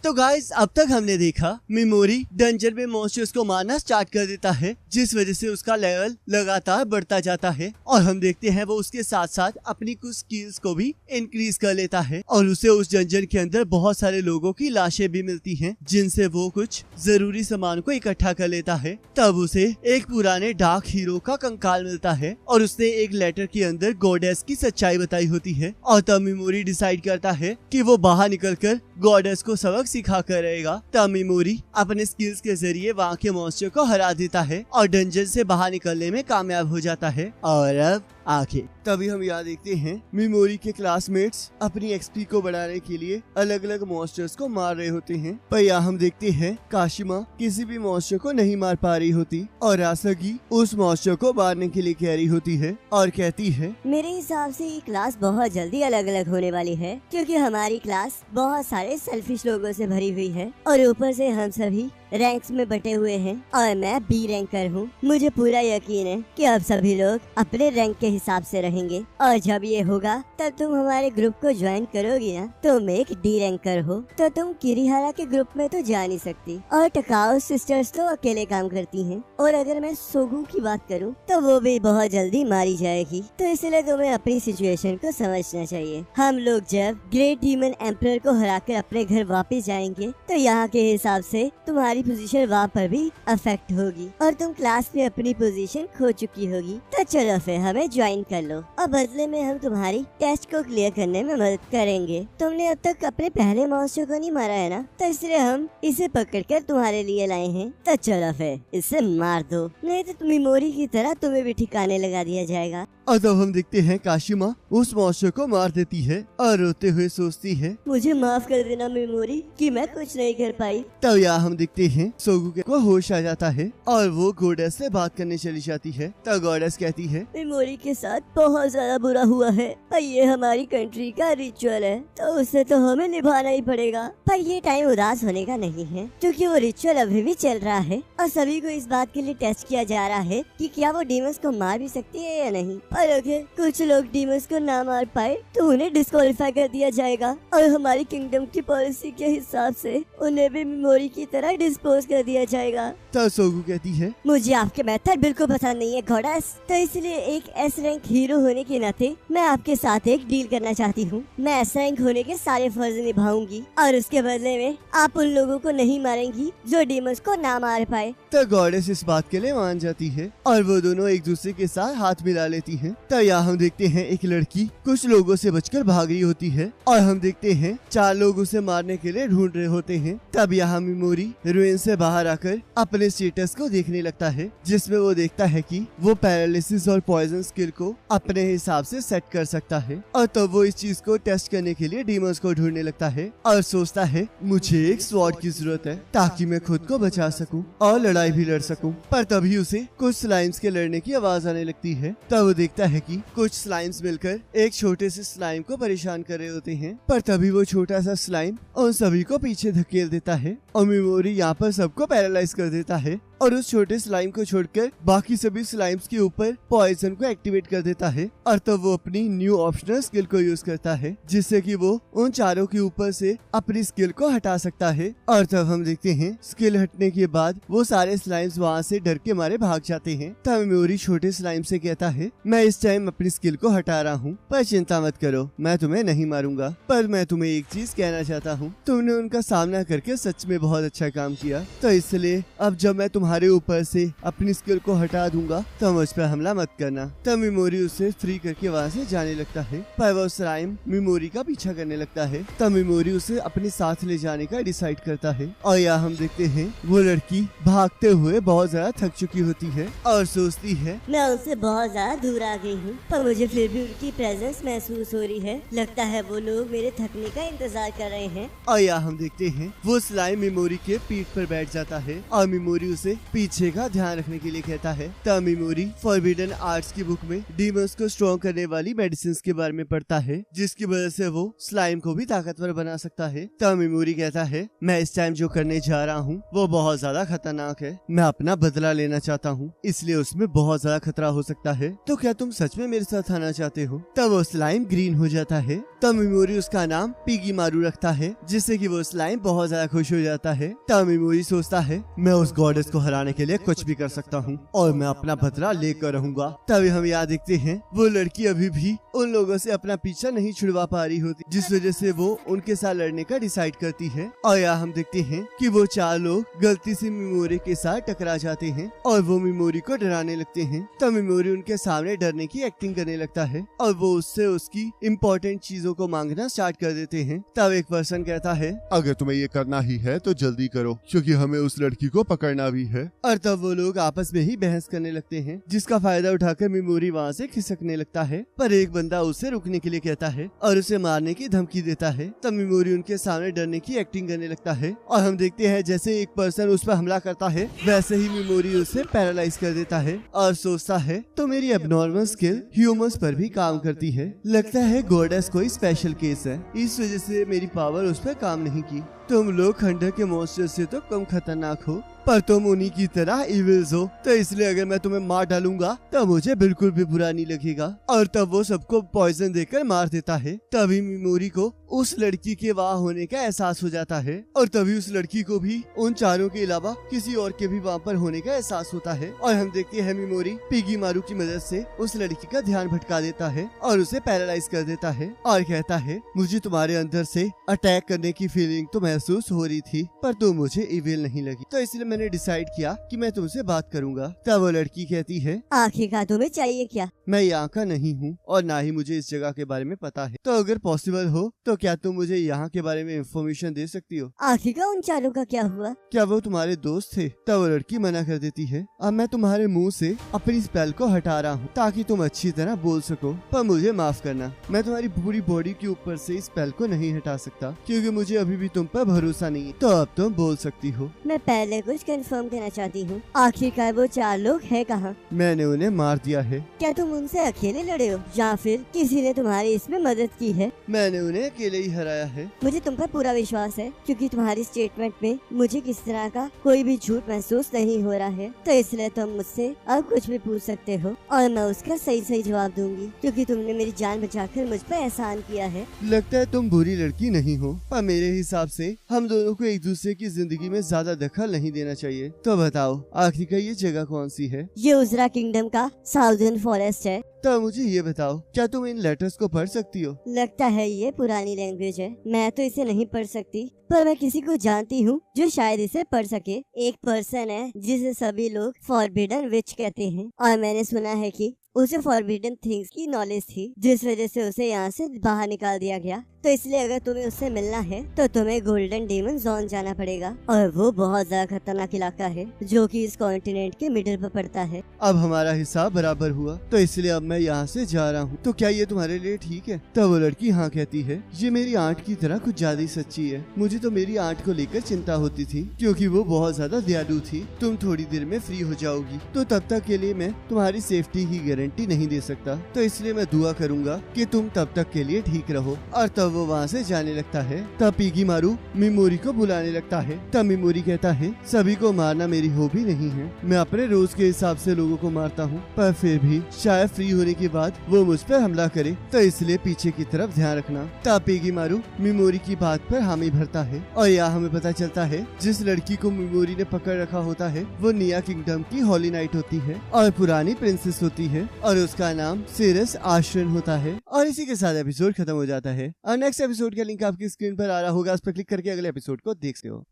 तो गाइस अब तक हमने देखा मेमोरी डंजन में मॉन्स्टर्स को मारना स्टार्ट कर देता है, जिस वजह से उसका लेवल लगातार बढ़ता जाता है और हम देखते हैं वो उसके साथ साथ अपनी कुछ स्किल्स को भी इंक्रीज कर लेता है और उसे उस डंजन के अंदर बहुत सारे लोगों की लाशें भी मिलती हैं, जिनसे वो कुछ जरूरी सामान को इकट्ठा कर लेता है। तब उसे एक पुराने डार्क हीरो का कंकाल मिलता है और उसने एक लेटर के अंदर गॉडेस की सच्चाई बताई होती है और तब मेमोरी डिसाइड करता है कि वो बाहर निकलकर गॉडेस को सबक सिखा कर रहेगा। तब मेमोरी अपने स्किल्स के जरिए वहाँ के मॉन्स्टर को हरा देता है और डंजन से बाहर निकलने में कामयाब हो जाता है। और अब आखिर तभी हम यहाँ देखते हैं मेमोरी के क्लासमेट्स अपनी एक्सपी को बढ़ाने के लिए अलग अलग मॉन्स्टर्स को मार रहे होते हैं, पर यहाँ हम देखते हैं काशिमा किसी भी मॉन्स्टर को नहीं मार पा रही होती और आसगी उस मॉन्स्टर को मारने के लिए कह रही होती है और कहती है, मेरे हिसाब से ये क्लास बहुत जल्दी अलग अलग होने वाली है, क्योंकि हमारी क्लास बहुत सारे सेल्फिश लोगों से भरी हुई है और ऊपर से हम सभी रैंक्स में बटे हुए हैं और मैं बी रैंकर हूँ। मुझे पूरा यकीन है कि अब सभी लोग अपने रैंक के हिसाब से रहेंगे और जब ये होगा तब तुम हमारे ग्रुप को ज्वाइन करोगी ना। तुम एक डी रैंकर हो तो तुम किरिहारा के ग्रुप में तो जा नहीं सकती और टकाओ सिस्टर्स तो अकेले काम करती हैं। और अगर मैं सोगू की बात करूँ तो वो भी बहुत जल्दी मारी जाएगी, तो इसलिए तुम्हें अपनी सिचुएशन को समझना चाहिए। हम लोग जब ग्रेट डीमन एम्परर को हराकर अपने घर वापस जाएंगे तो यहाँ के हिसाब से तुम्हारी पोजीशन वहाँ पर भी अफेक्ट होगी और तुम क्लास में अपनी पोजीशन खो चुकी होगी। तो चलो फिर हमें ज्वाइन कर लो और बदले में हम तुम्हारी टेस्ट को क्लियर करने में मदद करेंगे। तुमने अब तक अपने पहले मॉन्स्टर को नहीं मारा है ना, तो इसलिए हम इसे पकड़कर तुम्हारे लिए लाए हैं। तो चलो फिर इसे मार दो, नहीं तो मेमोरी की तरह तुम्हें भी ठिकाने लगा दिया जाएगा। और तब हम देखते हैं काशिमा उस मॉन्स्टर को मार देती है और रोते हुए सोचती है, मुझे माफ कर देना मेमोरी कि मैं कुछ नहीं कर पाई। तब यहाँ हम देखते हैं सोगू को होश आ जाता है और वो गॉडेस से बात करने चली जाती है। तब गॉडेस कहती है, मेमोरी के साथ बहुत ज्यादा बुरा हुआ है और ये हमारी कंट्री का रिचुअल है, तो उसे तो हमें निभाना ही पड़ेगा। पर ये टाइम उदास होने का नहीं है, क्योंकि वो रिचुअल अभी भी चल रहा है और सभी को इस बात के लिए टेस्ट किया जा रहा है कि क्या वो डीमंस को मार भी सकती है या नहीं। और अगर कुछ लोग डीमंस को ना मार पाए तो उन्हें डिस्क्वालीफाई कर दिया जाएगा और हमारी किंगडम की पॉलिसी के हिसाब से उन्हें भी मेमोरी की तरह डिस्पोज कर दिया जाएगा। तब सोगू कहती है, मुझे आपके मेथड बिल्कुल पसंद नहीं है गॉडेस, तो इसलिए एक एस रैंक हीरो होने के नाते मैं आपके साथ एक डील करना चाहती हूँ। मैं एस रैंक होने के सारे फर्ज निभाऊंगी और उसके बदले में आप उन लोगों को नहीं मारेंगी जो डीमंस को ना मार पाए। तो गॉडेस इस बात के लिए मान जाती है और वो दोनों एक दूसरे के साथ हाथ मिला लेती हैं। तो यहाँ हम देखते हैं एक लड़की कुछ लोगों से बचकर भाग रही होती है और हम देखते हैं 4 लोग उसे मारने के लिए ढूंढ रहे होते हैं। तब यहाँ मेमोरी रुइन से बाहर आकर अपने स्टेटस को देखने लगता है, जिसमें वो देखता है कि वो पैरालिसिस और पॉइजन स्किल को अपने हिसाब से सेट कर सकता है और तब वो इस चीज को टेस्ट करने के लिए डीमंस को ढूंढने लगता है और सोचता है मुझे एक स्वॉर्ड की जरूरत है ताकि मैं खुद को बचा सकूं और लड़ाई भी लड़ सकूं। पर तभी उसे कुछ स्लाइम्स के लड़ने की आवाज आने लगती है। तब वो देखता है कि कुछ स्लाइम्स मिलकर एक छोटे से स्लाइम को परेशान कर रहे होते हैं, पर तभी वो छोटा सा स्लाइम उन सभी को पीछे धकेल देता है और मेमोरी यहाँ पर सबको पैरालाइज कर देता है और उस छोटे स्लाइम को छोड़कर बाकी सभी स्लाइम्स के ऊपर पॉइजन को एक्टिवेट कर देता है और तब वो अपनी न्यू ऑप्शनल स्किल को यूज करता है, जिससे कि वो उन चारों के ऊपर से अपनी स्किल को हटा सकता है। और तब हम देखते हैं स्किल हटने के बाद वो सारे स्लाइम्स वहाँ से डर के मारे भाग जाते हैं। तब मेमोरी छोटे स्लाइम से कहता है, मैं इस टाइम अपनी स्किल को हटा रहा हूँ, पर चिंता मत करो, मैं तुम्हें नहीं मारूंगा। पर मैं तुम्हें एक चीज कहना चाहता हूँ, तुमने उनका सामना करके सच में बहुत अच्छा काम किया, तो इसलिए अब जब मैं तुम्हारे ऊपर से अपनी स्किल को हटा दूंगा तो मुझ पर हमला मत करना। तब मेमोरी उसे फ्री करके वहाँ से जाने लगता है, पर वो स्लाइम मेमोरी का पीछा करने लगता है। तब मेमोरी उसे अपने साथ ले जाने का डिसाइड करता है और यहाँ हम देखते हैं वो लड़की भागते हुए बहुत ज्यादा थक चुकी होती है और सोचती है, मैं उनसे बहुत ज्यादा दूर आ गई हूँ, पर मुझे फिर भी उनकी प्रेजेंस महसूस हो रही है। लगता है वो लोग मेरे थकने का इंतजार कर रहे हैं। और यहाँ हम देखते हैं वो स्लाइम मेमोरी के पीठ पर बैठ जाता है और मेमोरी उसे पीछे का ध्यान रखने के लिए कहता है। तब मिमोरी फॉरबिडन आर्ट्स की बुक में डीमंस को स्ट्रॉन्ग करने वाली मेडिसिन के बारे में पढ़ता है, जिसकी वजह से वो स्लाइम को भी ताकतवर बना सकता है। तब मिमोरी कहता है, मैं इस टाइम जो करने जा रहा हूँ वो बहुत ज्यादा खतरनाक है। मैं अपना बदला लेना चाहता हूँ, इसलिए उसमें बहुत ज्यादा खतरा हो सकता है। तो क्या तुम सच में मेरे साथ आना चाहते हो? तब वो स्लाइम ग्रीन हो जाता है। तब मिमोरी उसका नाम पिगी मारू रखता है, जिससे कि वो स्लाइम बहुत ज्यादा खुश हो जाता है। तब मिमोरी सोचता है, मैं उस गॉडेस को हराने के लिए कुछ भी कर सकता हूँ और मैं अपना बदला लेकर रहूंगा। तभी हम यहाँ देखते हैं वो लड़की अभी भी उन लोगों से अपना पीछा नहीं छुड़वा पा रही होती, जिस वजह से वो उनके साथ लड़ने का डिसाइड करती है। और यहाँ हम देखते हैं कि वो 4 लोग गलती से मिमोरी के साथ टकरा जाते हैं और वो मिमोरी को डराने लगते हैं। तब मिमोरी उनके सामने डरने की एक्टिंग करने लगता है और वो उससे उसकी इम्पोर्टेंट चीजों को मांगना स्टार्ट कर देते हैं। तब एक पर्सन कहता है, अगर तुम्हें ये करना ही है तो जल्दी करो, क्योंकि हमें उस लड़की को पकड़ना भी है। और तब वो लोग आपस में ही बहस करने लगते हैं, जिसका फायदा उठाकर मिमोरी वहाँ से खिसकने लगता है। पर एक बंदा उसे रुकने के लिए कहता है और उसे मारने की धमकी देता है। तब मिमोरी उनके सामने डरने की एक्टिंग करने लगता है और हम देखते हैं जैसे एक पर्सन उस पर हमला करता है, वैसे ही मिमोरी उसे पैरालाइज कर देता है और सोचता है तो मेरी एबनॉर्मल स्किल ह्यूमंस पर भी काम करती है। लगता है गॉडेस कोई स्पेशल केस है, इस वजह से मेरी पावर उस पर काम नहीं की। तुम लोग खंडर के मॉन्स्टर से तो कम खतरनाक हो, पर तुम उन्हीं की तरह इविल्स हो, तो इसलिए अगर मैं तुम्हें मार डालूंगा तब मुझे बिल्कुल भी बुरा नहीं लगेगा। और तब वो सबको पॉइजन देकर मार देता है। तभी मिमोरी को उस लड़की के वहाँ होने का एहसास हो जाता है और तभी उस लड़की को भी उन 4 के अलावा किसी और के भी वहाँ पर होने का एहसास होता है। और हम देखते हैं मिमोरी पिगी मारू की मदद से उस लड़की का ध्यान भटका देता है और उसे पैरालाइज कर देता है और कहता है, मुझे तुम्हारे अंदर से अटैक करने की फीलिंग तो महसूस हो रही थी, पर तुम मुझे इविल नहीं लगी, तो इसलिए मैंने डिसाइड किया कि मैं तुमसे बात करूंगा। तब वो लड़की कहती है, आखिरकार तुम्हें चाहिए क्या? मैं यहाँ का नहीं हूँ और ना ही मुझे इस जगह के बारे में पता है, तो अगर पॉसिबल हो तो क्या तुम मुझे यहाँ के बारे में इंफॉर्मेशन दे सकती हो? आखिरकार उन 4 का क्या हुआ? क्या वो तुम्हारे दोस्त थे? तब वो लड़की मना कर देती है, अब मैं तुम्हारे मुंह से अपनी स्पेल को हटा रहा हूँ ताकि तुम अच्छी तरह बोल सको, पर मुझे माफ करना, मैं तुम्हारी पूरी बॉडी के ऊपर से इस स्पेल को नहीं हटा सकता क्योंकि मुझे अभी भी तुम पर भरोसा नहीं है। तो अब तुम बोल सकती हो। मैं पहले कुछ कंफर्म करना चाहती हूँ, आखिरकार वो 4 लोग हैं कहाँ? मैंने उन्हें मार दिया है। क्या तुम उनसे अकेले लड़े हो या फिर किसी ने तुम्हारी इसमें मदद की है? मैंने उन्हें अकेले ही हराया है। मुझे तुम पर पूरा विश्वास है क्योंकि तुम्हारी स्टेटमेंट में मुझे किसी तरह का कोई भी झूठ महसूस नहीं हो रहा है, तो इसलिए तुम मुझसे अब कुछ भी पूछ सकते हो और मैं उसका सही सही जवाब दूंगी क्योंकि तुमने मेरी जान बचाकर मुझ पर एहसान किया है। लगता है तुम बुरी लड़की नहीं हो, पर मेरे हिसाब से हम दोनों को एक दूसरे की जिंदगी में ज्यादा दखल नहीं देना चाहिए। तो बताओ आखिरकार ये जगह कौन सी है? ये उजरा किंगडम का साउदर्न फॉरेस्ट है। तो मुझे ये बताओ, क्या तुम इन लेटर्स को पढ़ सकती हो? लगता है ये पुरानी लैंग्वेज है, मैं तो इसे नहीं पढ़ सकती, पर मैं किसी को जानती हूँ जो शायद इसे पढ़ सके। एक पर्सन है जिसे सभी लोग फॉरबिडन विच कहते हैं और मैंने सुना है कि उसे फॉरबिडन थिंग्स की नॉलेज थी, जिस वजह से उसे यहाँ से बाहर निकाल दिया गया। तो इसलिए अगर तुम्हें उससे मिलना है तो तुम्हें गोल्डन डेमन जोन जाना पड़ेगा और वो बहुत ज्यादा खतरनाक इलाका है जो कि इस कॉन्टिनेंट के मिडिल पर पड़ता है। अब हमारा हिसाब बराबर हुआ, तो इसलिए अब मैं यहाँ से जा रहा हूँ, तो क्या ये तुम्हारे लिए ठीक है? तब वो लड़की हाँ कहती है, ये मेरी आंट की तरह कुछ ज्यादा ही सच्ची है। मुझे तो मेरी आंट को लेकर चिंता होती थी क्योंकि वो बहुत ज्यादा दयालु थी। तुम थोड़ी देर में फ्री हो जाओगी, तो तब तक के लिए मैं तुम्हारी सेफ्टी की गारंटी नहीं दे सकता, तो इसलिए मैं दुआ करूंगा कि तुम तब तक के लिए ठीक रहो। और तब वो वहाँ से जाने लगता है। तब पिगी मारू मिमोरी को बुलाने लगता है। तब मिमोरी कहता है, सभी को मारना मेरी हॉबी नहीं है, मैं अपने रोज के हिसाब से लोगों को मारता हूँ, पर फिर भी शायद फ्री होने के बाद वो मुझ पर हमला करे, तो इसलिए पीछे की तरफ ध्यान रखना। तब पिगी मारू मिमोरी की बात पर हामी भरता है और यहाँ हमें पता चलता है जिस लड़की को मिमोरी ने पकड़ रखा होता है वो निया किंगडम की हॉली नाइट होती है और पुरानी प्रिंसेस होती है और उसका नाम सिरस आश्रन होता है। और इसी के साथ एपिसोड खत्म हो जाता है और नेक्स्ट एपिसोड का लिंक आपकी स्क्रीन पर आ रहा होगा, उस पर क्लिक करके अगले एपिसोड को देख सकते हो।